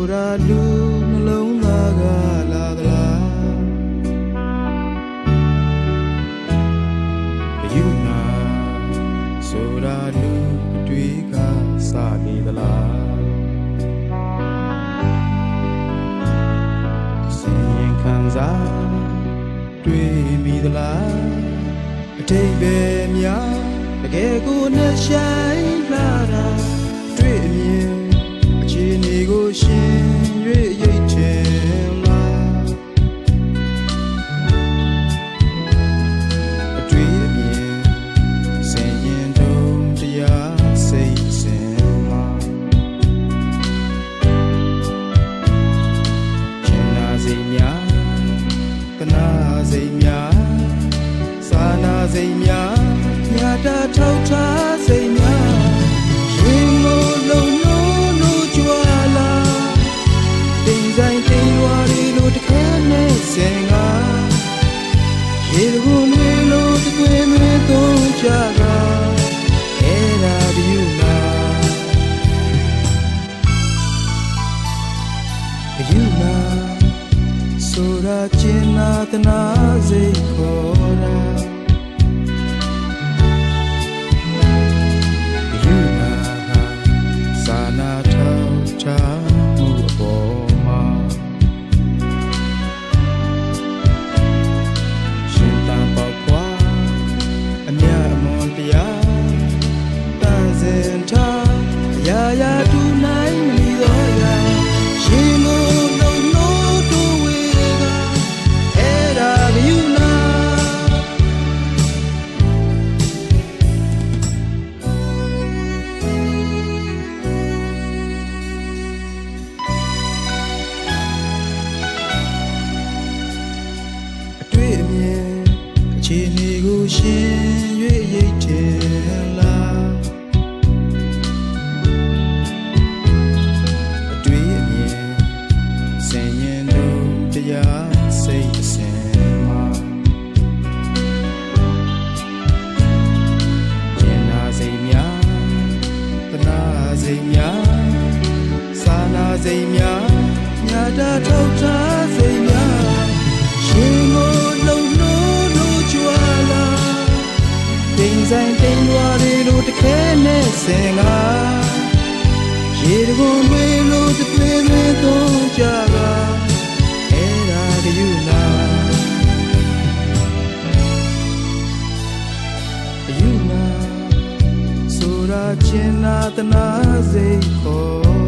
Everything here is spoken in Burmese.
ဆိုတာလူနှလုံးသားကလာသလားဘယူနာဆိုတာလူတွေကစနေသလားစင်ရင်ခံစားတွေ့မိသလားအထိပ်ပဲများတကယ်ကိုနဲ့ဆိုင်လာတာတွေ့အမြင်အခြေအနေကိုရှင်၍ရိတ်ချင်လားအတွေ့အမြင်စင်ရင်တုံးတရားစိတ်စင်မှာချင်နာစိတ်များတနာစိတ်များစာနာစိတ်များညတာထောက်ထားစိတ်များရင်ကိုလုံးလုံးကြွာလာတင်ဆိုင်တင်ရွာရီလိုတခဲနဲ့စင်ကရေကုန်းတွေလိုတကွေတွေသုံးကြတာအဲ့ဒါဘယူနာဘယူနာဆိုတာကျင်နာတနာစိတ်ခေါ်တာအခြေအနေကိုရှင်၍ရိတ်တယ်လားအတွေ့အမြင်စင်ရင်တို့တရားစိတ်အစင်မှာကျင်နာစိတ်များတနာစိတ်များစာနာစိတ်များညတာထောက်ထားစိတ်များရှင်ကိုလုံးတင်ဆိုင်တင်ရွာတွေလိုတခဲနဲ့စင်ကရေကုန်းတွေလိုတသွေးတွေသုံးကြတာအဲ့ဒါကယူနာယူနာဆိုတာချင်နာတနာစိတ်ခေါ်